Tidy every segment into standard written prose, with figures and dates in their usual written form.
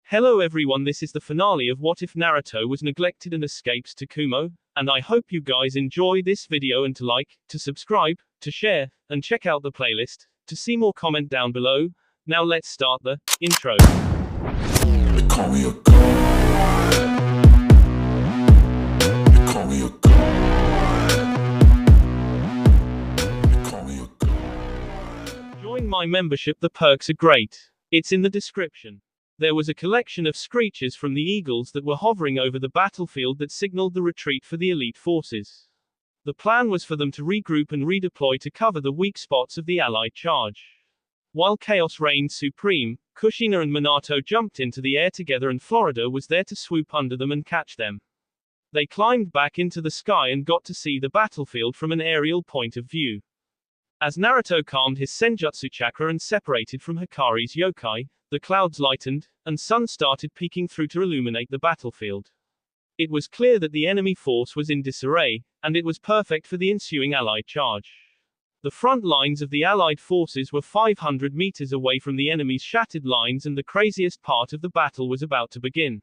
Hello everyone, this is the finale of What If Naruto Was Neglected and Escapes to Kumo, and I hope you guys enjoy this video and to like, to subscribe, to share, and check out the playlist. To see more, comment down below. Now let's start the intro. They call me a god. They call me a god. They call me a god. Join my membership, the perks are great. It's in the description. There was a collection of screeches from the eagles that were hovering over the battlefield that signaled the retreat for the elite forces. The plan was for them to regroup and redeploy to cover the weak spots of the allied charge. While chaos reigned supreme, Kushina and Minato jumped into the air together and Florida was there to swoop under them and catch them. They climbed back into the sky and got to see the battlefield from an aerial point of view. As Naruto calmed his senjutsu chakra and separated from Hikari's yokai, the clouds lightened, and sun started peeking through to illuminate the battlefield. It was clear that the enemy force was in disarray, and it was perfect for the ensuing allied charge. The front lines of the allied forces were 500 meters away from the enemy's shattered lines, and the craziest part of the battle was about to begin.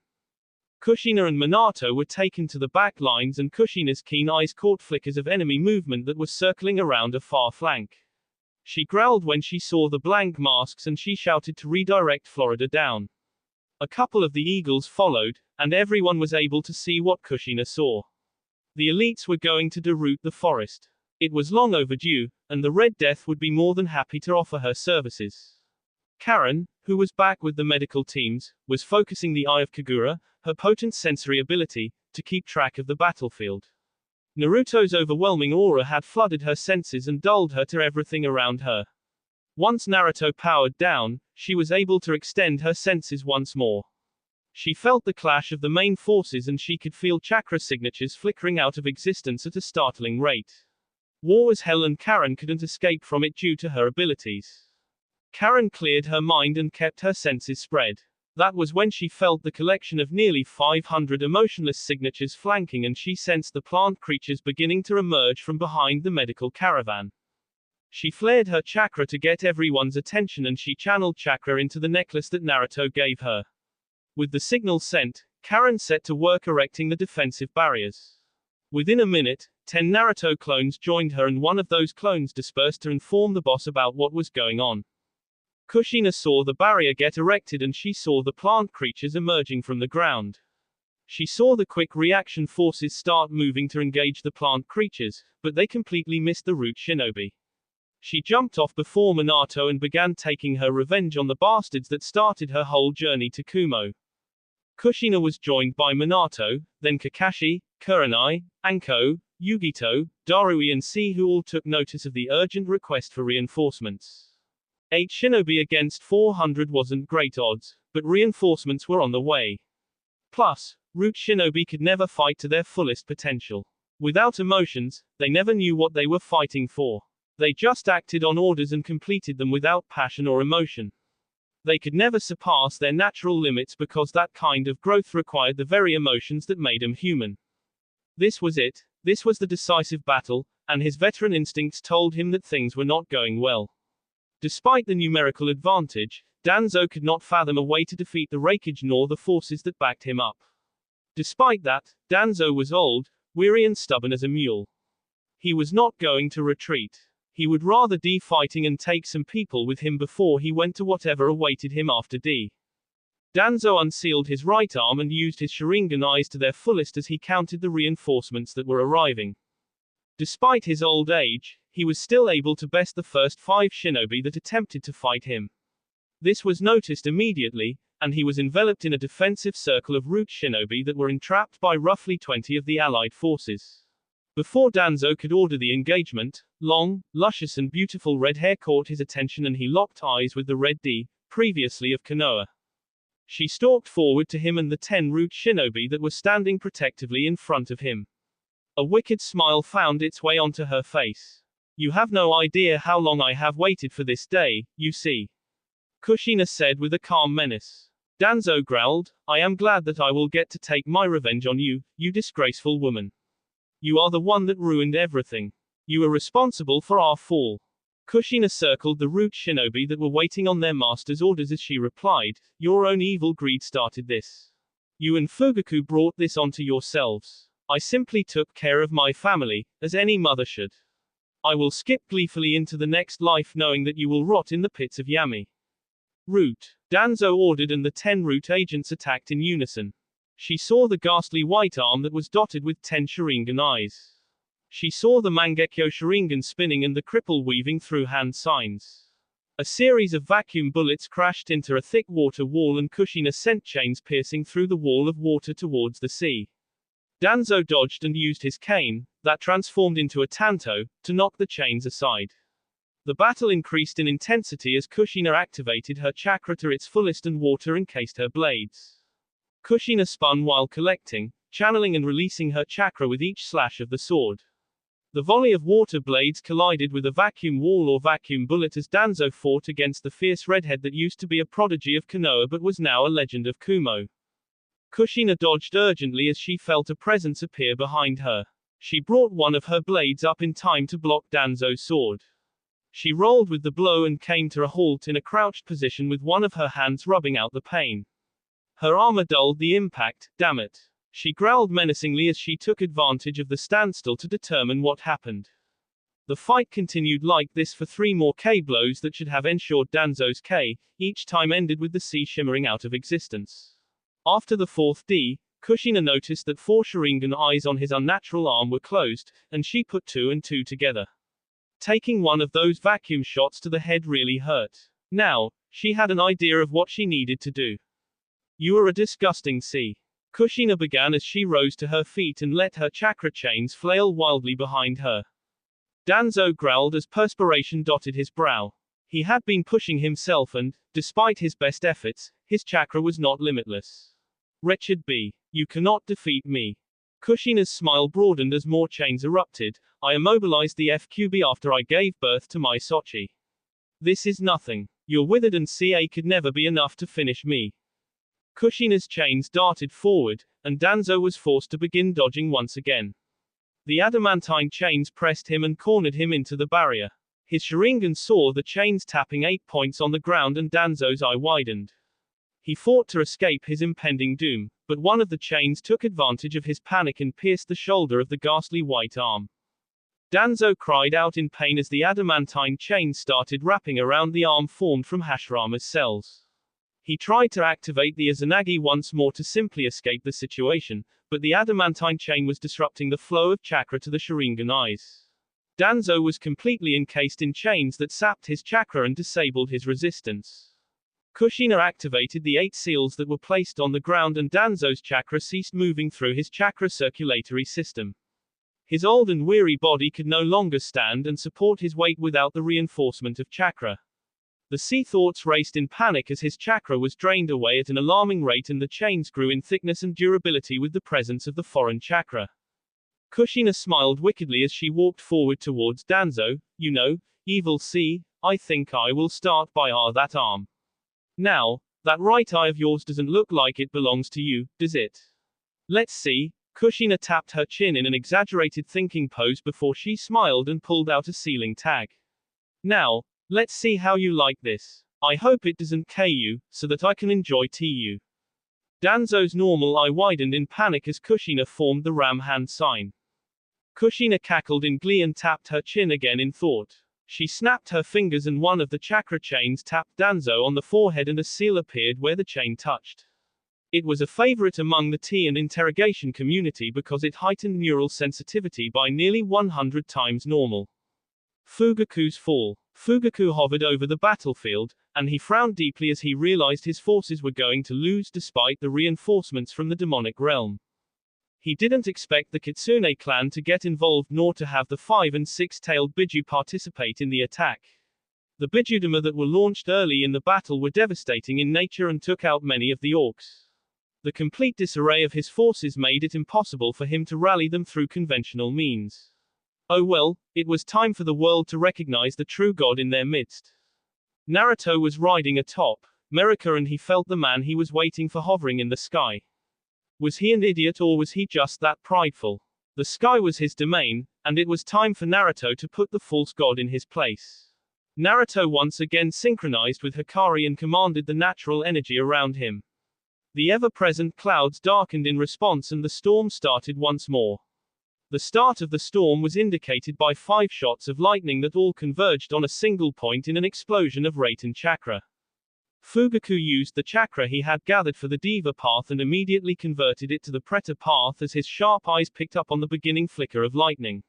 Kushina and Minato were taken to the back lines, and Kushina's keen eyes caught flickers of enemy movement that was circling around a far flank. She growled when she saw the blank masks and she shouted to redirect Florida down. A couple of the eagles followed, and everyone was able to see what Kushina saw. The elites were going to deroot the forest. It was long overdue, and the Red Death would be more than happy to offer her services. Karen, who was back with the medical teams, was focusing the Eye of Kagura, her potent sensory ability, to keep track of the battlefield. Naruto's overwhelming aura had flooded her senses and dulled her to everything around her. Once Naruto powered down, she was able to extend her senses once more. She felt the clash of the main forces and she could feel chakra signatures flickering out of existence at a startling rate. War was hell and Karen couldn't escape from it due to her abilities. Karen cleared her mind and kept her senses spread. That was when she felt the collection of nearly 500 emotionless signatures flanking, and she sensed the plant creatures beginning to emerge from behind the medical caravan. She flared her chakra to get everyone's attention and she channeled chakra into the necklace that Naruto gave her. With the signal sent, Karen set to work erecting the defensive barriers. Within a minute, 10 Naruto clones joined her, and one of those clones dispersed to inform the boss about what was going on. Kushina saw the barrier get erected and she saw the plant creatures emerging from the ground. She saw the quick reaction forces start moving to engage the plant creatures, but they completely missed the root shinobi. She jumped off before Minato and began taking her revenge on the bastards that started her whole journey to Kumo. Kushina was joined by Minato, then Kakashi, Kurenai, Anko, Yugito, Darui and C, who all took notice of the urgent request for reinforcements. 8 shinobi against 400 wasn't great odds, but reinforcements were on the way. Plus, root shinobi could never fight to their fullest potential. Without emotions, they never knew what they were fighting for. They just acted on orders and completed them without passion or emotion. They could never surpass their natural limits because that kind of growth required the very emotions that made them human. This was it. This was the decisive battle, and his veteran instincts told him that things were not going well. Despite the numerical advantage, Danzo could not fathom a way to defeat the Raikage nor the forces that backed him up. Despite that, Danzo was old, weary and stubborn as a mule. He was not going to retreat. He would rather die fighting and take some people with him before he went to whatever awaited him after D. Danzo unsealed his right arm and used his Sharingan eyes to their fullest as he counted the reinforcements that were arriving. Despite his old age, he was still able to best the first 5 shinobi that attempted to fight him. This was noticed immediately, and he was enveloped in a defensive circle of root shinobi that were entrapped by roughly 20 of the allied forces. Before Danzo could order the engagement, long, luscious and beautiful red hair caught his attention and he locked eyes with the Red D, previously of Konoha. She stalked forward to him and the 10 root shinobi that were standing protectively in front of him. A wicked smile found its way onto her face. "You have no idea how long I have waited for this day, you see," Kushina said with a calm menace. Danzo growled, "I am glad that I will get to take my revenge on you, you disgraceful woman. You are the one that ruined everything. You are responsible for our fall." Kushina circled the root shinobi that were waiting on their master's orders as she replied, "Your own evil greed started this. You and Fugaku brought this onto yourselves. I simply took care of my family, as any mother should. I will skip gleefully into the next life knowing that you will rot in the pits of Yami." Root. Danzo ordered and the 10 root agents attacked in unison. She saw the ghastly white arm that was dotted with 10 Sharingan eyes. She saw the Mangekyo Sharingan spinning and the cripple weaving through hand signs. A series of vacuum bullets crashed into a thick water wall and Kushina sent chains piercing through the wall of water towards the sea. Danzo dodged and used his cane, that transformed into a tanto, to knock the chains aside. The battle increased in intensity as Kushina activated her chakra to its fullest and water encased her blades. Kushina spun while collecting, channeling and releasing her chakra with each slash of the sword. The volley of water blades collided with a vacuum wall or vacuum bullet as Danzo fought against the fierce redhead that used to be a prodigy of Konoha but was now a legend of Kumo. Kushina dodged urgently as she felt a presence appear behind her. She brought one of her blades up in time to block Danzo's sword. She rolled with the blow and came to a halt in a crouched position with one of her hands rubbing out the pain. Her armor dulled the impact, damn it. She growled menacingly as she took advantage of the standstill to determine what happened. The fight continued like this for 3 more K blows that should have ensured Danzo's K, each time ended with the sea shimmering out of existence. After the 4th D, Kushina noticed that 4 Sharingan eyes on his unnatural arm were closed, and she put 2 and 2 together. Taking one of those vacuum shots to the head really hurt. Now, she had an idea of what she needed to do. "You are a disgusting sea." Kushina began as she rose to her feet and let her chakra chains flail wildly behind her. Danzo growled as perspiration dotted his brow. He had been pushing himself and, despite his best efforts, his chakra was not limitless. "Wretched bee. You cannot defeat me." Kushina's smile broadened as more chains erupted. "I immobilized the FQB after I gave birth to my Sochi. This is nothing. Your withered and CA could never be enough to finish me." Kushina's chains darted forward, and Danzo was forced to begin dodging once again. The adamantine chains pressed him and cornered him into the barrier. His Sharingan saw the chains tapping 8 points on the ground and Danzo's eye widened. He fought to escape his impending doom, but one of the chains took advantage of his panic and pierced the shoulder of the ghastly white arm. Danzo cried out in pain as the adamantine chains started wrapping around the arm formed from Hashirama's cells. He tried to activate the Izanagi once more to simply escape the situation, but the adamantine chain was disrupting the flow of chakra to the Sharingan eyes. Danzo was completely encased in chains that sapped his chakra and disabled his resistance. Kushina activated the 8 seals that were placed on the ground and Danzo's chakra ceased moving through his chakra circulatory system. His old and weary body could no longer stand and support his weight without the reinforcement of chakra. The sea thoughts raced in panic as his chakra was drained away at an alarming rate and the chains grew in thickness and durability with the presence of the foreign chakra. Kushina smiled wickedly as she walked forward towards Danzo. "You know, evil sea, I think I will start by that arm. Now, that right eye of yours doesn't look like it belongs to you, does it? Let's see." Kushina tapped her chin in an exaggerated thinking pose before she smiled and pulled out a sealing tag. "Now, let's see how you like this. I hope it doesn't K you, so that I can enjoy TU." Danzo's normal eye widened in panic as Kushina formed the ram hand sign. Kushina cackled in glee and tapped her chin again in thought. She snapped her fingers and one of the chakra chains tapped Danzo on the forehead and a seal appeared where the chain touched. It was a favorite among the T and interrogation community because it heightened neural sensitivity by nearly 100 times normal. Fugaku's fall. Fugaku hovered over the battlefield, and he frowned deeply as he realized his forces were going to lose despite the reinforcements from the demonic realm. He didn't expect the Kitsune clan to get involved nor to have the 5 and 6-tailed Biju participate in the attack. The Bijudama that were launched early in the battle were devastating in nature and took out many of the orcs. The complete disarray of his forces made it impossible for him to rally them through conventional means. Oh well, it was time for the world to recognize the true god in their midst. Naruto was riding atop Merika and he felt the man he was waiting for hovering in the sky. Was he an idiot or was he just that prideful? The sky was his domain, and it was time for Naruto to put the false god in his place. Naruto once again synchronized with Hikari and commanded the natural energy around him. The ever-present clouds darkened in response and the storm started once more. The start of the storm was indicated by 5 shots of lightning that all converged on a single point in an explosion of Raten chakra. Fugaku used the chakra he had gathered for the Diva path and immediately converted it to the Preta path as his sharp eyes picked up on the beginning flicker of lightning.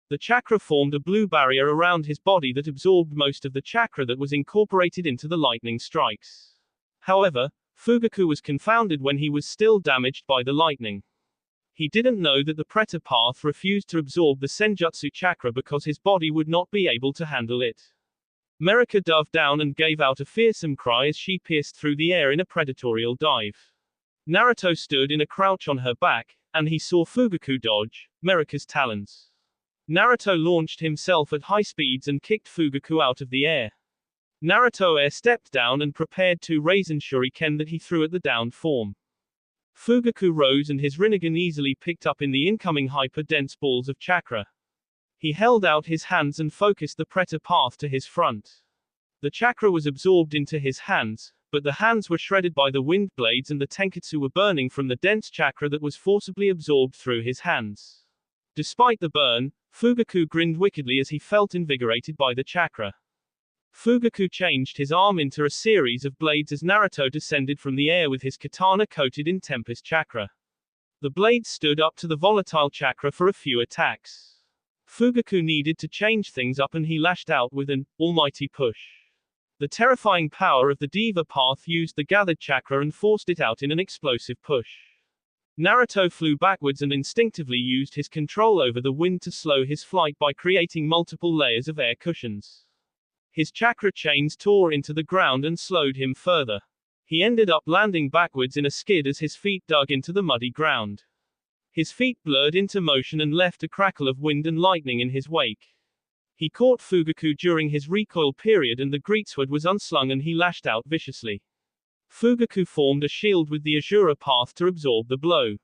The chakra formed a blue barrier around his body that absorbed most of the chakra that was incorporated into the lightning strikes. However, Fugaku was confounded when he was still damaged by the lightning. He didn't know that the Preta path refused to absorb the Senjutsu chakra because his body would not be able to handle it. Merika dove down and gave out a fearsome cry as she pierced through the air in a predatorial dive. Naruto stood in a crouch on her back, and he saw Fugaku dodge Merika's talons. Naruto launched himself at high speeds and kicked Fugaku out of the air. Naruto air-stepped down and prepared 2 Raisin Shuriken that he threw at the downed form. Fugaku rose and his Rinnegan easily picked up in the incoming hyper-dense balls of chakra. He held out his hands and focused the Preta path to his front. The chakra was absorbed into his hands, but the hands were shredded by the wind blades and the tenketsu were burning from the dense chakra that was forcibly absorbed through his hands. Despite the burn, Fugaku grinned wickedly as he felt invigorated by the chakra. Fugaku changed his arm into a series of blades as Naruto descended from the air with his katana coated in Tempest chakra. The blades stood up to the volatile chakra for a few attacks. Fugaku needed to change things up and he lashed out with an almighty push. The terrifying power of the Diva path used the gathered chakra and forced it out in an explosive push. Naruto flew backwards and instinctively used his control over the wind to slow his flight by creating multiple layers of air cushions. His chakra chains tore into the ground and slowed him further. He ended up landing backwards in a skid as his feet dug into the muddy ground. His feet blurred into motion and left a crackle of wind and lightning in his wake. He caught Fugaku during his recoil period and the greatsword was unslung and he lashed out viciously. Fugaku formed a shield with the Azura path to absorb the blow.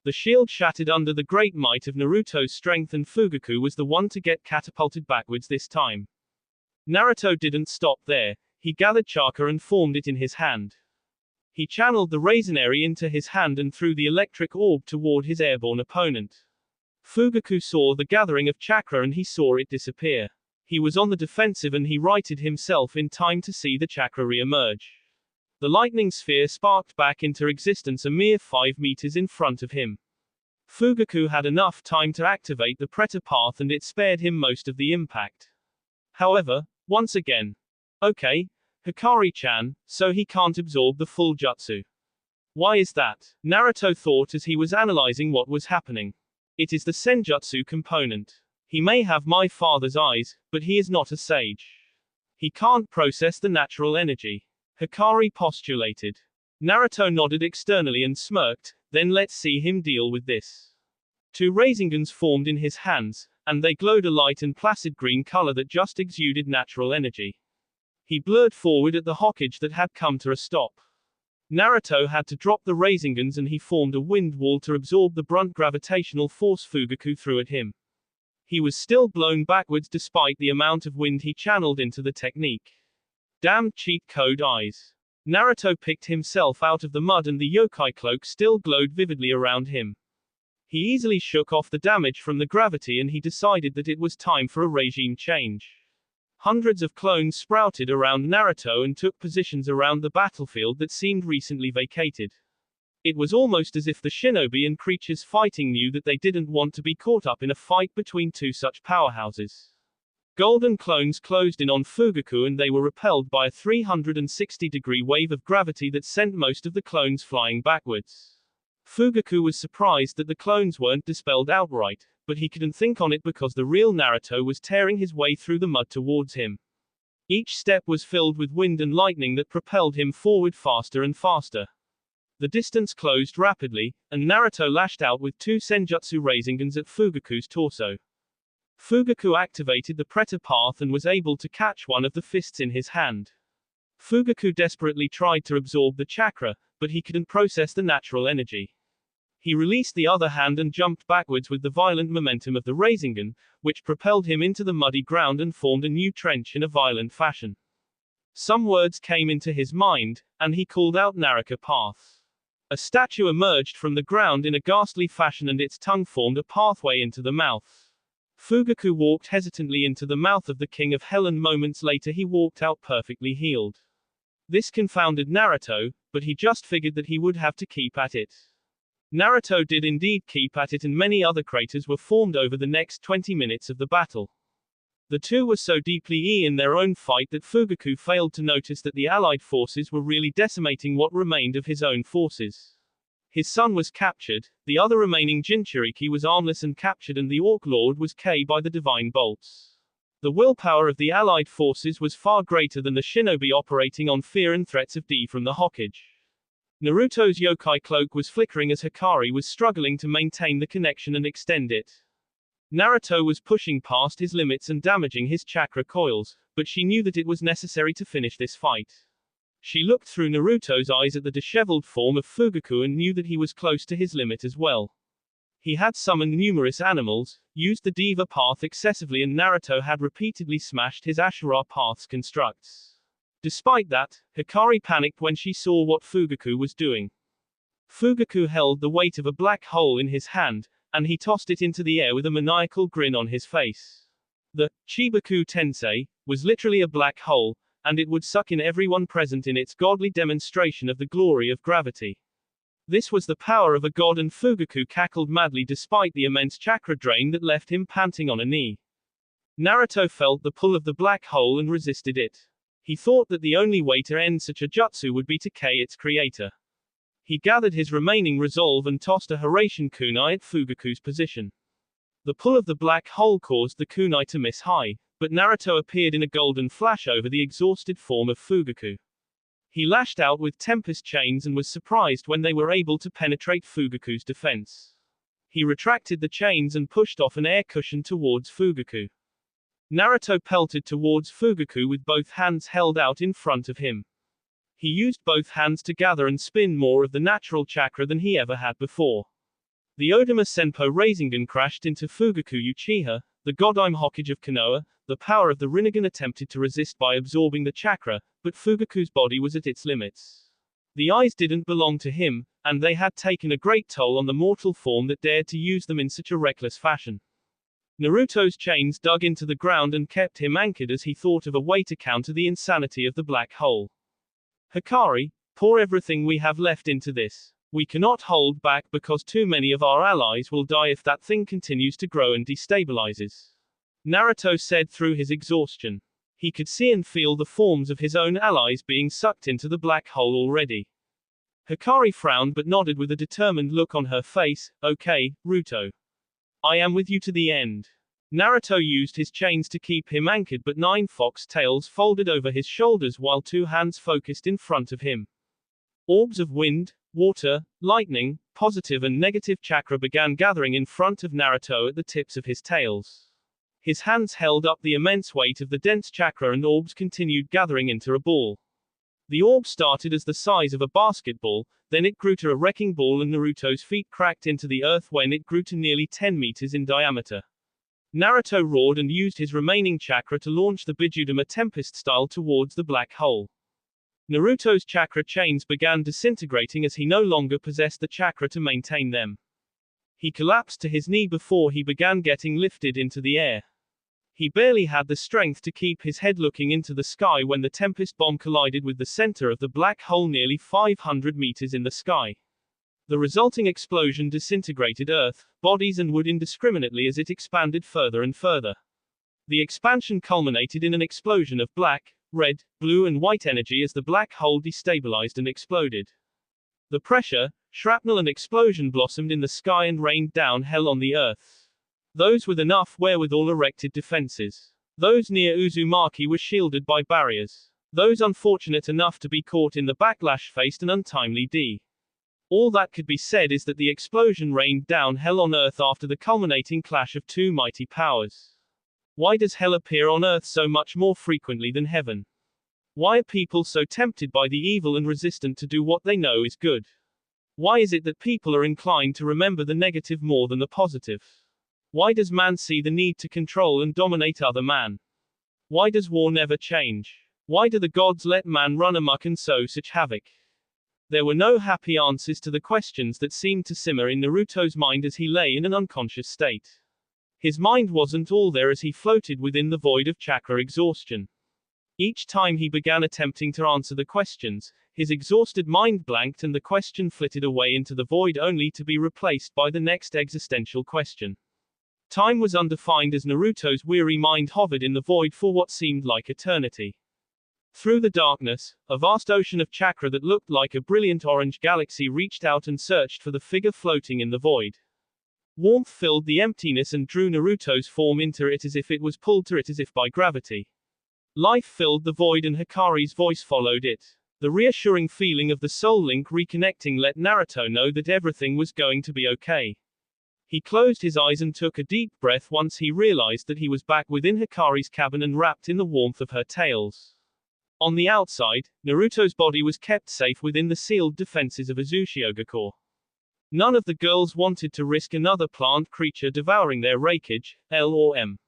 The shield shattered under the great might of Naruto's strength and Fugaku was the one to get catapulted backwards this time. Naruto didn't stop there. He gathered chakra and formed it in his hand. He channeled the Raisinary into his hand and threw the electric orb toward his airborne opponent. Fugaku saw the gathering of chakra and he saw it disappear. He was on the defensive and he righted himself in time to see the chakra re-emerge. The lightning sphere sparked back into existence a mere 5 meters in front of him. Fugaku had enough time to activate the Preta path and it spared him most of the impact. However, once again. Okay, Hikari-chan, so he can't absorb the full jutsu. Why is that? Naruto thought as he was analyzing what was happening. It is the senjutsu component. He may have my father's eyes, but he is not a sage. He can't process the natural energy. Hikari postulated. Naruto nodded externally and smirked, then let's see him deal with this. 2 Raisingans formed in his hands, and they glowed a light and placid green color that just exuded natural energy. He blurred forward at the Hokage that had come to a stop. Naruto had to drop the Raisingans and he formed a wind wall to absorb the brunt gravitational force Fugaku threw at him. He was still blown backwards despite the amount of wind he channeled into the technique. Damn cheat code eyes. Naruto picked himself out of the mud and the yokai cloak still glowed vividly around him. He easily shook off the damage from the gravity and he decided that it was time for a regime change. Hundreds of clones sprouted around Naruto and took positions around the battlefield that seemed recently vacated. It was almost as if the shinobi and creatures fighting knew that they didn't want to be caught up in a fight between 2 such powerhouses. Golden clones closed in on Fugaku and they were repelled by a 360-degree wave of gravity that sent most of the clones flying backwards. Fugaku was surprised that the clones weren't dispelled outright, but he couldn't think on it because the real Naruto was tearing his way through the mud towards him. Each step was filled with wind and lightning that propelled him forward faster and faster. The distance closed rapidly, and Naruto lashed out with 2 Senjutsu Raisingans at Fugaku's torso. Fugaku activated the Preta path and was able to catch one of the fists in his hand. Fugaku desperately tried to absorb the chakra, but he couldn't process the natural energy. He released the other hand and jumped backwards with the violent momentum of the Rasengan, which propelled him into the muddy ground and formed a new trench in a violent fashion. Some words came into his mind, and he called out Naraka path. A statue emerged from the ground in a ghastly fashion and its tongue formed a pathway into the mouth. Fugaku walked hesitantly into the mouth of the King of Hell and moments later he walked out perfectly healed. This confounded Naruto, but he just figured that he would have to keep at it. Naruto did indeed keep at it and many other craters were formed over the next 20 minutes of the battle. The two were so deeply in their own fight that Fugaku failed to notice that the allied forces were really decimating what remained of his own forces. His son was captured, the other remaining Jinchuriki was armless and captured and the Orc Lord was killed by the divine bolts. The willpower of the allied forces was far greater than the shinobi operating on fear and threats of D from the Hokage. Naruto's yokai cloak was flickering as Hikari was struggling to maintain the connection and extend it. Naruto was pushing past his limits and damaging his chakra coils, but she knew that it was necessary to finish this fight. She looked through Naruto's eyes at the disheveled form of Fugaku and knew that he was close to his limit as well. He had summoned numerous animals, used the Diva path excessively and Naruto had repeatedly smashed his Ashura path's constructs. Despite that, Hikari panicked when she saw what Fugaku was doing. Fugaku held the weight of a black hole in his hand, and he tossed it into the air with a maniacal grin on his face. The Chibaku Tensei was literally a black hole, and it would suck in everyone present in its godly demonstration of the glory of gravity. This was the power of a god and Fugaku cackled madly despite the immense chakra drain that left him panting on a knee. Naruto felt the pull of the black hole and resisted it. He thought that the only way to end such a jutsu would be to kill its creator. He gathered his remaining resolve and tossed a Hiraishin kunai at Fugaku's position. The pull of the black hole caused the kunai to miss high, but Naruto appeared in a golden flash over the exhausted form of Fugaku. He lashed out with tempest chains and was surprised when they were able to penetrate Fugaku's defense. He retracted the chains and pushed off an air cushion towards Fugaku. Naruto pelted towards Fugaku with both hands held out in front of him. He used both hands to gather and spin more of the natural chakra than he ever had before. The Odama Senpo Rasengan crashed into Fugaku Uchiha, the Godime Hokage of Konoha. The power of the Rinnegan attempted to resist by absorbing the chakra, but Fugaku's body was at its limits. The eyes didn't belong to him, and they had taken a great toll on the mortal form that dared to use them in such a reckless fashion. Naruto's chains dug into the ground and kept him anchored as he thought of a way to counter the insanity of the black hole. Hikari, pour everything we have left into this. We cannot hold back because too many of our allies will die if that thing continues to grow and destabilizes. Naruto said through his exhaustion. He could see and feel the forms of his own allies being sucked into the black hole already. Hikari frowned but nodded with a determined look on her face. Okay, Ruto. I am with you to the end. Naruto used his chains to keep him anchored but 9 fox tails folded over his shoulders while 2 hands focused in front of him. Orbs of wind, water, lightning, positive and negative chakra began gathering in front of Naruto at the tips of his tails. His hands held up the immense weight of the dense chakra and orbs continued gathering into a ball. The orb started as the size of a basketball, then it grew to a wrecking ball and Naruto's feet cracked into the earth when it grew to nearly 10 meters in diameter. Naruto roared and used his remaining chakra to launch the Bijudama Tempest style towards the black hole. Naruto's chakra chains began disintegrating as he no longer possessed the chakra to maintain them. He collapsed to his knee before he began getting lifted into the air. He barely had the strength to keep his head looking into the sky when the Tempest bomb collided with the center of the black hole nearly 500 meters in the sky. The resulting explosion disintegrated earth, bodies and wood indiscriminately as it expanded further and further. The expansion culminated in an explosion of black, red, blue and white energy as the black hole destabilized and exploded. The pressure, shrapnel and explosion blossomed in the sky and rained down hell on the earth. Those with enough wherewithal erected defenses. Those near Uzumaki were shielded by barriers. Those unfortunate enough to be caught in the backlash faced an untimely D. All that could be said is that the explosion rained down hell on Earth after the culminating clash of 2 mighty powers. Why does hell appear on Earth so much more frequently than heaven? Why are people so tempted by the evil and resistant to do what they know is good? Why is it that people are inclined to remember the negative more than the positive? Why does man see the need to control and dominate other man? Why does war never change? Why do the gods let man run amok and sow such havoc? There were no happy answers to the questions that seemed to simmer in Naruto's mind as he lay in an unconscious state. His mind wasn't all there as he floated within the void of chakra exhaustion. Each time he began attempting to answer the questions, his exhausted mind blanked and the question flitted away into the void only to be replaced by the next existential question. Time was undefined as Naruto's weary mind hovered in the void for what seemed like eternity. Through the darkness, a vast ocean of chakra that looked like a brilliant orange galaxy reached out and searched for the figure floating in the void. Warmth filled the emptiness and drew Naruto's form into it as if it was pulled to it as if by gravity. Life filled the void and Hikari's voice followed it. The reassuring feeling of the soul link reconnecting let Naruto know that everything was going to be okay. He closed his eyes and took a deep breath once he realized that he was back within Hikari's cabin and wrapped in the warmth of her tails. On the outside, Naruto's body was kept safe within the sealed defenses of Uzushiogakure. None of the girls wanted to risk another plant creature devouring their raikage, L or M.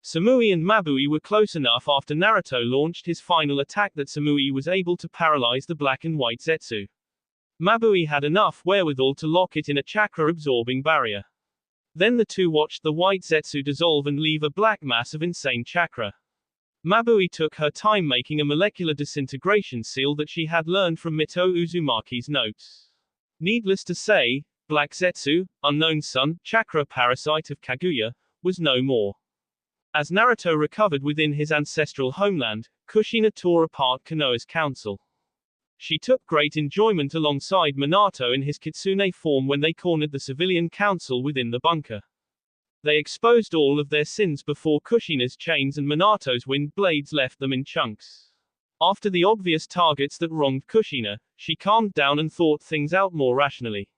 Samui and Mabui were close enough after Naruto launched his final attack that Samui was able to paralyze the black and white Zetsu. Mabui had enough wherewithal to lock it in a chakra-absorbing barrier. Then the two watched the white Zetsu dissolve and leave a black mass of insane chakra. Mabui took her time making a molecular disintegration seal that she had learned from Mito Uzumaki's notes. Needless to say, Black Zetsu, unknown sun, chakra parasite of Kaguya, was no more. As Naruto recovered within his ancestral homeland, Kushina tore apart Konoha's council. She took great enjoyment alongside Minato in his kitsune form when they cornered the civilian council within the bunker. They exposed all of their sins before Kushina's chains and Minato's wind blades left them in chunks. After the obvious targets that wronged Kushina, she calmed down and thought things out more rationally.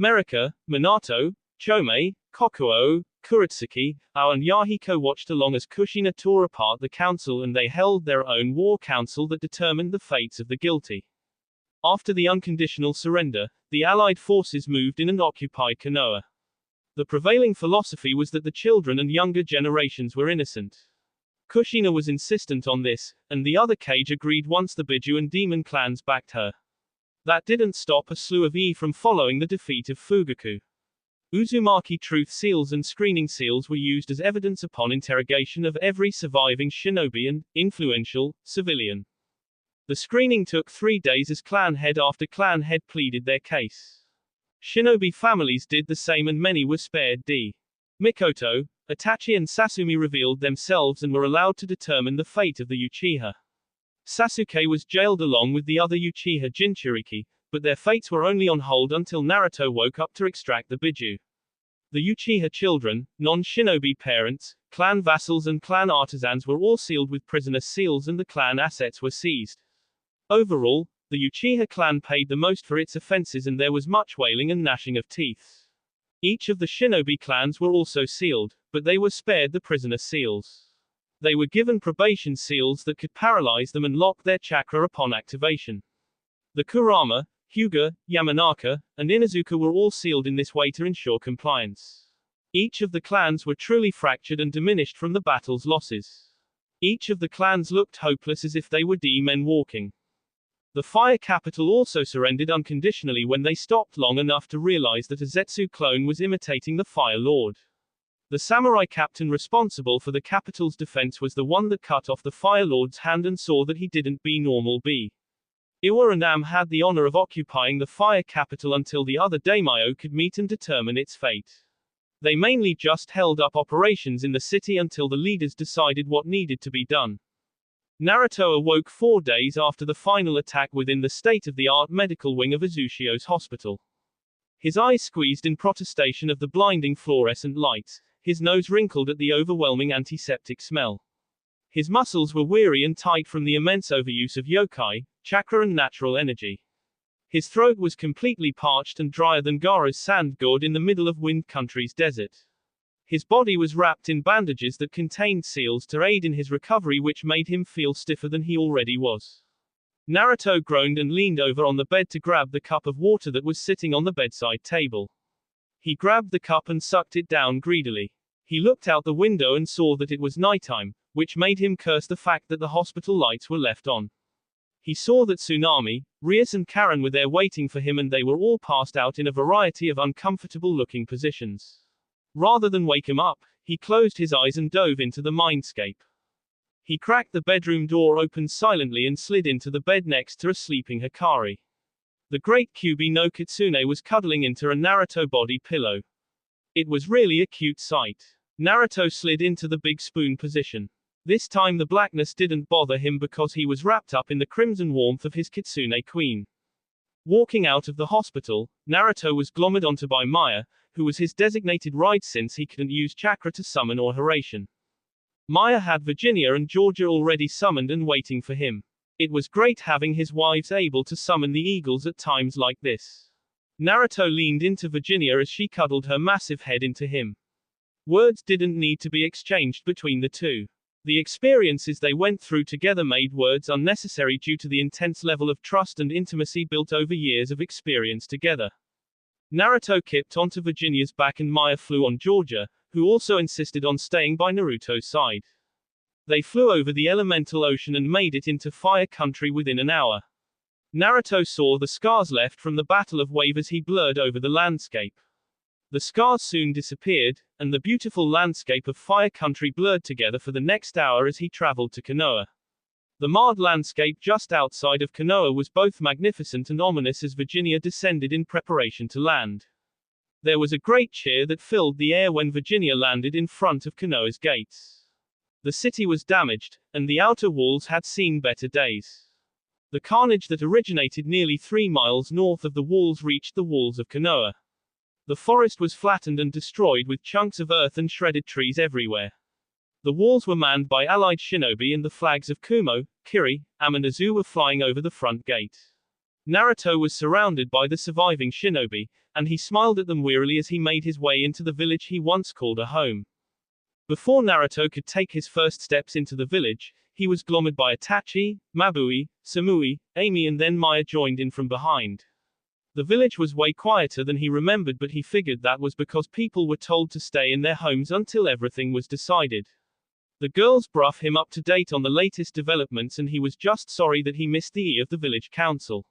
Merika, Minato, Chome, Kokuo, Kuretsuki, Ao and Yahiko watched along as Kushina tore apart the council and they held their own war council that determined the fates of the guilty. After the unconditional surrender, the Allied forces moved in and occupied Konoha. The prevailing philosophy was that the children and younger generations were innocent. Kushina was insistent on this, and the other Kage agreed once the Biju and Demon clans backed her. That didn't stop a slew of from following the defeat of Fugaku. Uzumaki truth seals and screening seals were used as evidence upon interrogation of every surviving shinobi and influential civilian. The screening took 3 days as clan head after clan head pleaded their case. Shinobi families did the same and many were spared. Mikoto, Itachi and Sasumi revealed themselves and were allowed to determine the fate of the Uchiha. Sasuke was jailed along with the other Uchiha Jinchuriki, but their fates were only on hold until Naruto woke up to extract the Biju. The Uchiha children, non-shinobi parents, clan vassals and clan artisans were all sealed with prisoner seals and the clan assets were seized. Overall, the Uchiha clan paid the most for its offenses and there was much wailing and gnashing of teeth. Each of the shinobi clans were also sealed, but they were spared the prisoner seals. They were given probation seals that could paralyze them and lock their chakra upon activation. The Kurama, Hyuga, Yamanaka, and Inuzuka were all sealed in this way to ensure compliance. Each of the clans were truly fractured and diminished from the battle's losses. Each of the clans looked hopeless as if they were men walking. The Fire Capital also surrendered unconditionally when they stopped long enough to realize that a Zetsu clone was imitating the Fire Lord. The samurai captain responsible for the capital's defense was the one that cut off the Fire Lord's hand and saw that he didn't be normal. Iwa and Am had the honor of occupying the Fire Capital until the other daimyo could meet and determine its fate. They mainly just held up operations in the city until the leaders decided what needed to be done. Naruto awoke 4 days after the final attack within the state-of-the-art medical wing of Uzushio's hospital. His eyes squeezed in protestation of the blinding fluorescent lights, his nose wrinkled at the overwhelming antiseptic smell. His muscles were weary and tight from the immense overuse of yokai, chakra and natural energy. His throat was completely parched and drier than Gaara's sand gourd in the middle of Wind Country's desert. His body was wrapped in bandages that contained seals to aid in his recovery, which made him feel stiffer than he already was. Naruto groaned and leaned over on the bed to grab the cup of water that was sitting on the bedside table. He grabbed the cup and sucked it down greedily. He looked out the window and saw that it was nighttime, which made him curse the fact that the hospital lights were left on. He saw that Tsunami, Rias and Karen were there waiting for him, and they were all passed out in a variety of uncomfortable-looking positions. Rather than wake him up, he closed his eyes and dove into the mindscape. He cracked the bedroom door open silently and slid into the bed next to a sleeping Hikari. The great Kyubi no Kitsune was cuddling into a Naruto body pillow. It was really a cute sight. Naruto slid into the big spoon position. This time the blackness didn't bother him because he was wrapped up in the crimson warmth of his Kitsune queen. Walking out of the hospital, Naruto was glommed onto by Maya, who was his designated ride since he couldn't use chakra to summon or Haration. Maya had Virginia and Georgia already summoned and waiting for him. It was great having his wives able to summon the eagles at times like this. Naruto leaned into Virginia as she cuddled her massive head into him. Words didn't need to be exchanged between the two. The experiences they went through together made words unnecessary due to the intense level of trust and intimacy built over years of experience together. Naruto kipped onto Virginia's back and Maya flew on Georgia, who also insisted on staying by Naruto's side. They flew over the elemental ocean and made it into Fire Country within an hour. Naruto saw the scars left from the Battle of Wave as he blurred over the landscape. The scars soon disappeared, and the beautiful landscape of Fire Country blurred together for the next hour as he traveled to Konoha. The marred landscape just outside of Konoha was both magnificent and ominous as Virginia descended in preparation to land. There was a great cheer that filled the air when Virginia landed in front of Konoha's gates. The city was damaged, and the outer walls had seen better days. The carnage that originated nearly 3 miles north of the walls reached the walls of Konoha. The forest was flattened and destroyed with chunks of earth and shredded trees everywhere. The walls were manned by allied shinobi and the flags of Kumo, Kiri, and Azu were flying over the front gate. Naruto was surrounded by the surviving shinobi, and he smiled at them wearily as he made his way into the village he once called a home. Before Naruto could take his first steps into the village, he was glommed by Itachi, Mabui, Samui, Amy and then Maya joined in from behind. The village was way quieter than he remembered, but he figured that was because people were told to stay in their homes until everything was decided. The girls brought him up to date on the latest developments and he was just sorry that he missed the E of the village council.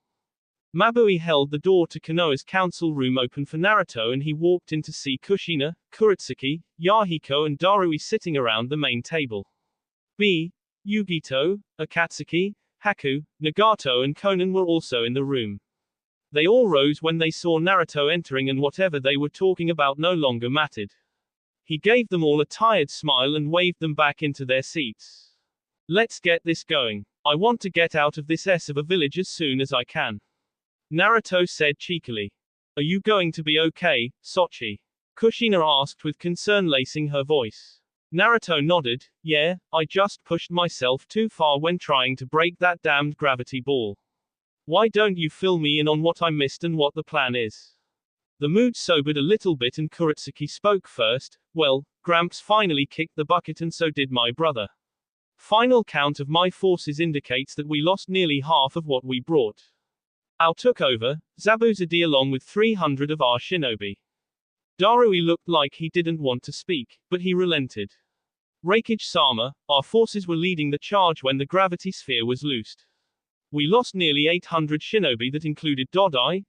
Mabui held the door to Konoha's council room open for Naruto and he walked in to see Kushina, Kuretsuki, Yahiko and Darui sitting around the main table. Yugito, Akatsuki, Haku, Nagato and Konan were also in the room. They all rose when they saw Naruto entering and whatever they were talking about no longer mattered. He gave them all a tired smile and waved them back into their seats. Let's get this going. I want to get out of this of a village as soon as I can. Naruto said cheekily. Are you going to be okay, Sochi? Kushina asked with concern lacing her voice. Naruto nodded. Yeah, I just pushed myself too far when trying to break that damned gravity ball. Why don't you fill me in on what I missed and what the plan is? The mood sobered a little bit and Kuretsuki spoke first. Well, Gramps finally kicked the bucket and so did my brother. Final count of my forces indicates that we lost nearly half of what we brought. Ao took over, Zabuzade along with 300 of our shinobi. Darui looked like he didn't want to speak, but he relented. Reikage-sama, our forces were leading the charge when the gravity sphere was loosed. We lost nearly 800 shinobi that included Dodai,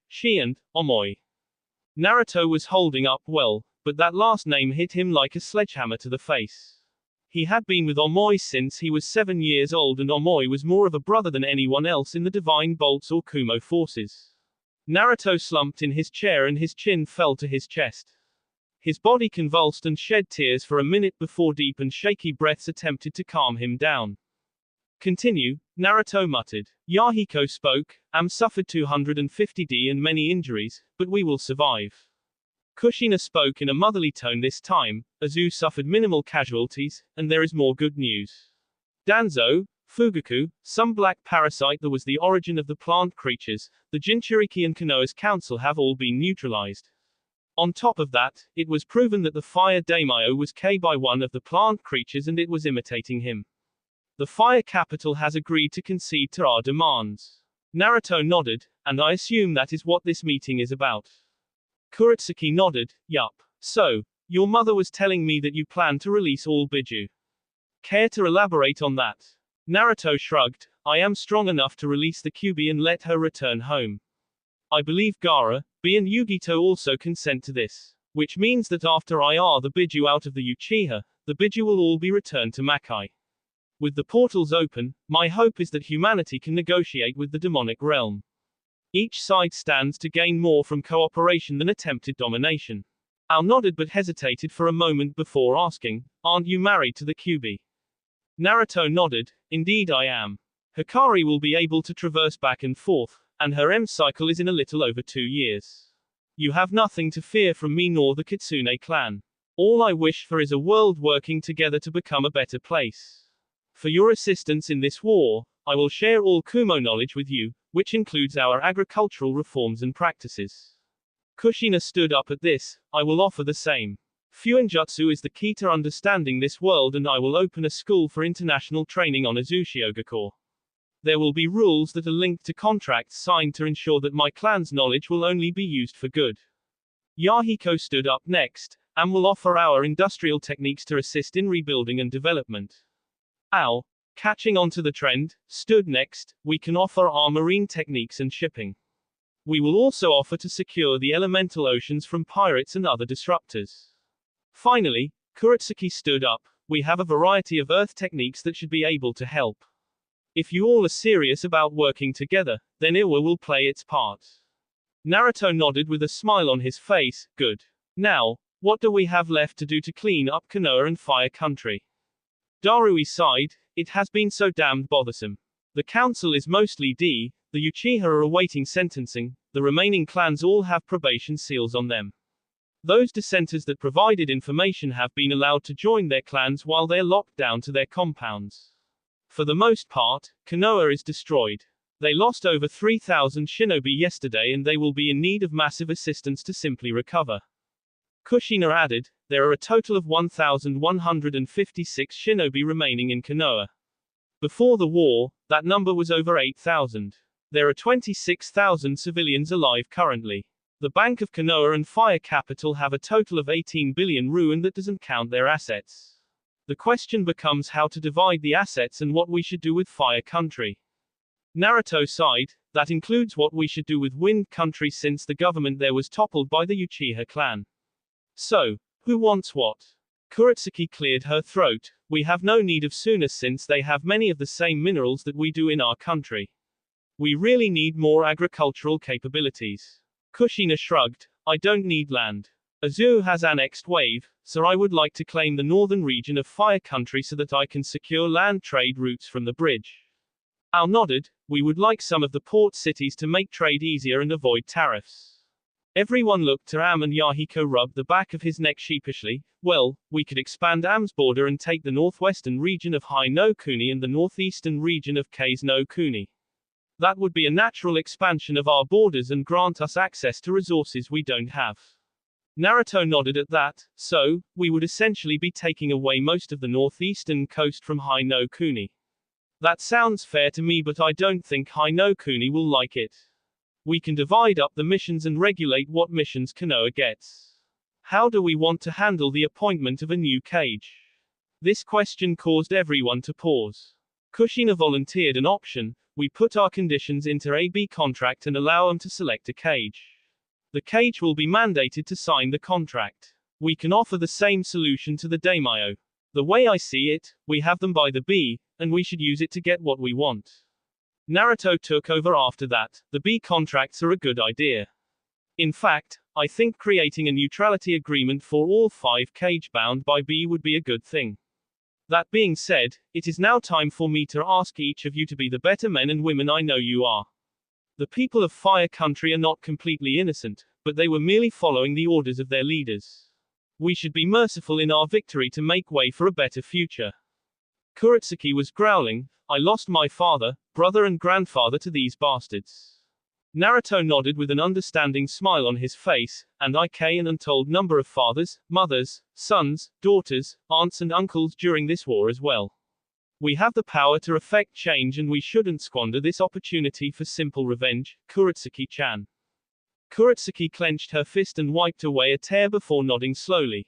Shi and Omoi. Naruto was holding up well, but that last name hit him like a sledgehammer to the face. He had been with Omoi since he was 7 years old and Omoi was more of a brother than anyone else in the Divine Bolts or Kumo forces. Naruto slumped in his chair and his chin fell to his chest. His body convulsed and shed tears for a minute before deep and shaky breaths attempted to calm him down. Continue, Naruto muttered. Yahiko spoke, suffered 250 and many injuries, but we will survive. Kushina spoke in a motherly tone this time. Azu suffered minimal casualties, and there is more good news. Danzo, Fugaku, some black parasite that was the origin of the plant creatures, the Jinchuriki and Konoha's council have all been neutralized. On top of that, it was proven that the fire daimyo was K by one of the plant creatures and it was imitating him. The fire capital has agreed to concede to our demands. Naruto nodded, and I assume that is what this meeting is about. Kuretsuki nodded, yup. So, your mother was telling me that you plan to release all Biju. Care to elaborate on that? Naruto shrugged, I am strong enough to release the Kyuubi and let her return home. I believe Gaara, B and Yugito also consent to this. Which means that after I are the Biju out of the Uchiha, the Biju will all be returned to Makai. With the portals open, my hope is that humanity can negotiate with the demonic realm. Each side stands to gain more from cooperation than attempted domination. Al nodded but hesitated for a moment before asking, aren't you married to the Kyuubi? Naruto nodded, indeed I am. Hikari will be able to traverse back and forth, and her M cycle is in a little over 2 years. You have nothing to fear from me nor the Kitsune clan. All I wish for is a world working together to become a better place. For your assistance in this war, I will share all Kumo knowledge with you, which includes our agricultural reforms and practices. Kushina stood up at this, I will offer the same. Fuinjutsu is the key to understanding this world and I will open a school for international training on Azuchiogakure. There will be rules that are linked to contracts signed to ensure that my clan's knowledge will only be used for good. Yahiko stood up next, and will offer our industrial techniques to assist in rebuilding and development. Ao, catching on to the trend, stood next, we can offer our marine techniques and shipping. We will also offer to secure the elemental oceans from pirates and other disruptors. Finally, Kuretsuki stood up, we have a variety of earth techniques that should be able to help. If you all are serious about working together, then Iwa will play its part. Naruto nodded with a smile on his face, good. Now, what do we have left to do to clean up Konoha and Fire Country? Darui sighed, it has been so damned bothersome. The council is mostly D, the Uchiha are awaiting sentencing, the remaining clans all have probation seals on them. Those dissenters that provided information have been allowed to join their clans while they're locked down to their compounds. For the most part, Konoha is destroyed. They lost over 3,000 shinobi yesterday and they will be in need of massive assistance to simply recover. Kushina added, there are a total of 1,156 shinobi remaining in Konoha. Before the war, that number was over 8,000. There are 26,000 civilians alive currently. The Bank of Konoha and Fire Capital have a total of 18 billion ru and that doesn't count their assets. The question becomes how to divide the assets and what we should do with Fire Country. Naruto sighed, that includes what we should do with Wind Country since the government there was toppled by the Uchiha clan. So, who wants what? Kuretsuki cleared her throat, we have no need of Suna since they have many of the same minerals that we do in our country. We really need more agricultural capabilities. Kushina shrugged, I don't need land. Azu has annexed Wave, so I would like to claim the northern region of Fire Country so that I can secure land trade routes from the bridge. Al nodded, we would like some of the port cities to make trade easier and avoid tariffs. Everyone looked to Am and Yahiko rubbed the back of his neck sheepishly, well, we could expand Am's border and take the northwestern region of Hai no Kuni and the northeastern region of Kase no Kuni. That would be a natural expansion of our borders and grant us access to resources we don't have. Naruto nodded at that, so, we would essentially be taking away most of the northeastern coast from Hai no Kuni. That sounds fair to me but I don't think Hai no Kuni will like it. We can divide up the missions and regulate what missions Konoha gets. How do we want to handle the appointment of a new cage? This question caused everyone to pause. Kushina volunteered an option, we put our conditions into AB contract and allow them to select a cage. The cage will be mandated to sign the contract. We can offer the same solution to the daimyo. The way I see it, we have them by the B, and we should use it to get what we want. Naruto took over after that, the B contracts are a good idea. In fact, I think creating a neutrality agreement for all 5 cage bound by B would be a good thing. That being said, it is now time for me to ask each of you to be the better men and women I know you are. The people of Fire Country are not completely innocent, but they were merely following the orders of their leaders. We should be merciful in our victory to make way for a better future. Kuretsuki was growling, I lost my father, brother and grandfather to these bastards. Naruto nodded with an understanding smile on his face, and an untold number of fathers, mothers, sons, daughters, aunts and uncles during this war as well. We have the power to effect change and we shouldn't squander this opportunity for simple revenge, Kuretsuki-chan. Kuretsuki clenched her fist and wiped away a tear before nodding slowly.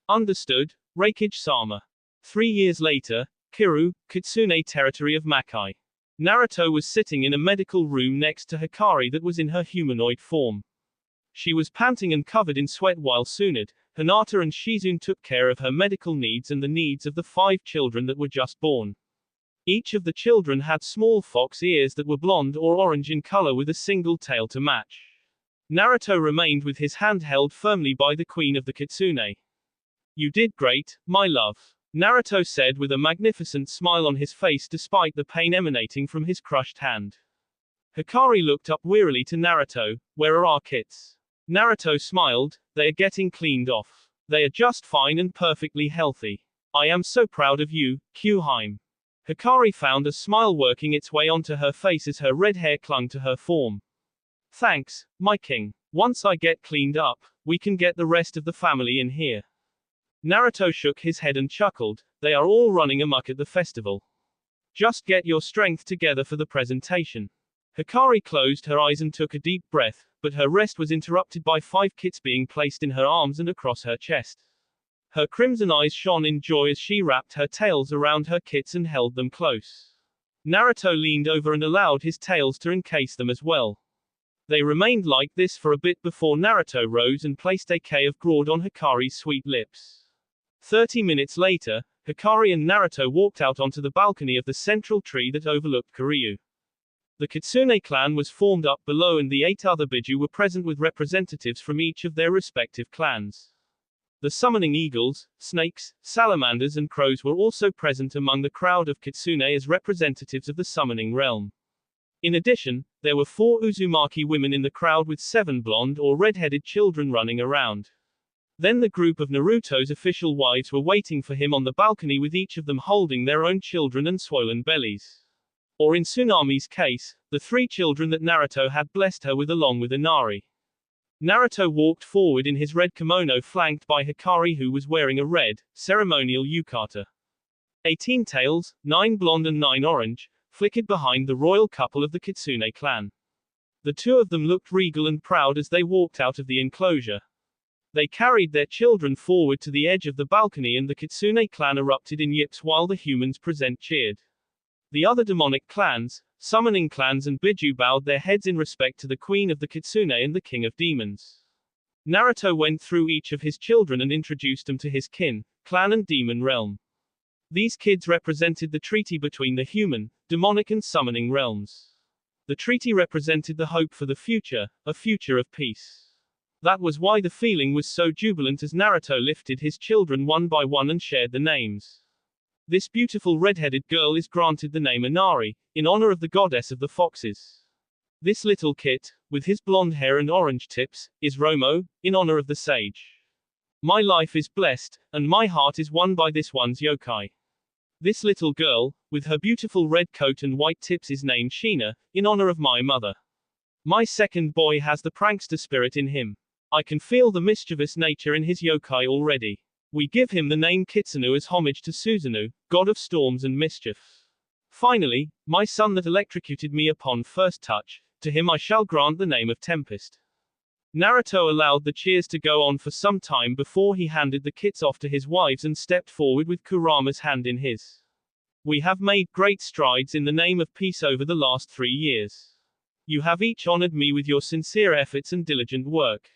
Understood, Reikage-sama. 3 years later, Kiru, Kitsune territory of Makai. Naruto was sitting in a medical room next to Hikari that was in her humanoid form. She was panting and covered in sweat while Tsunade, Hinata and Shizune took care of her medical needs and the needs of the 5 children that were just born. Each of the children had small fox ears that were blonde or orange in color with a single tail to match. Naruto remained with his hand held firmly by the queen of the Kitsune. You did great, my love. Naruto said with a magnificent smile on his face despite the pain emanating from his crushed hand. Hikari looked up wearily to Naruto, where are our kits? Naruto smiled, they are getting cleaned off. They are just fine and perfectly healthy. I am so proud of you, Kyuheim. Hikari found a smile working its way onto her face as her red hair clung to her form. Thanks, my king. Once I get cleaned up, we can get the rest of the family in here. Naruto shook his head and chuckled, they are all running amok at the festival. Just get your strength together for the presentation. Hikari closed her eyes and took a deep breath, but her rest was interrupted by 5 kits being placed in her arms and across her chest. Her crimson eyes shone in joy as she wrapped her tails around her kits and held them close. Naruto leaned over and allowed his tails to encase them as well. They remained like this for a bit before Naruto rose and placed a K of Grodd on Hikari's sweet lips. 30 minutes later, Hikari and Naruto walked out onto the balcony of the central tree that overlooked Kiryu. The Kitsune clan was formed up below and the 8 other Biju were present with representatives from each of their respective clans. The summoning eagles, snakes, salamanders and crows were also present among the crowd of Kitsune as representatives of the summoning realm. In addition, there were 4 Uzumaki women in the crowd with 7 blonde or red-headed children running around. Then the group of Naruto's official wives were waiting for him on the balcony with each of them holding their own children and swollen bellies. Or in Tsunami's case, the 3 children that Naruto had blessed her with along with Inari. Naruto walked forward in his red kimono flanked by Hikari who was wearing a red, ceremonial yukata. 18 tails, 9 blonde and 9 orange, flickered behind the royal couple of the Kitsune clan. The 2 of them looked regal and proud as they walked out of the enclosure. They carried their children forward to the edge of the balcony and the Kitsune clan erupted in yips while the humans present cheered. The other demonic clans, summoning clans and Biju bowed their heads in respect to the queen of the Kitsune and the king of demons. Naruto went through each of his children and introduced them to his kin, clan and demon realm. These kids represented the treaty between the human, demonic and summoning realms. The treaty represented the hope for the future, a future of peace. That was why the feeling was so jubilant as Naruto lifted his children one by one and shared the names. This beautiful red-headed girl is granted the name Inari, in honor of the goddess of the foxes. This little kit, with his blonde hair and orange tips, is Romo, in honor of the sage. My life is blessed, and my heart is won by this one's yokai. This little girl, with her beautiful red coat and white tips is named Shina, in honor of my mother. My second boy has the prankster spirit in him. I can feel the mischievous nature in his yokai already. We give him the name Kitsune as homage to Susanoo, god of storms and mischief. Finally, my son that electrocuted me upon first touch, to him I shall grant the name of Tempest. Naruto allowed the cheers to go on for some time before he handed the kits off to his wives and stepped forward with Kurama's hand in his. We have made great strides in the name of peace over the last 3 years. You have each honored me with your sincere efforts and diligent work.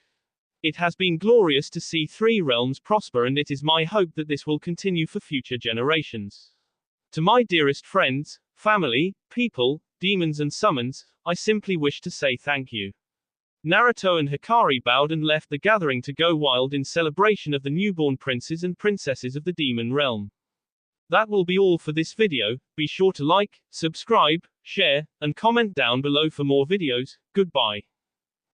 It has been glorious to see 3 realms prosper and it is my hope that this will continue for future generations. To my dearest friends, family, people, demons and summons, I simply wish to say thank you. Naruto and Hikari bowed and left the gathering to go wild in celebration of the newborn princes and princesses of the demon realm. That will be all for this video. Be sure to like, subscribe, share, and comment down below for more videos. Goodbye.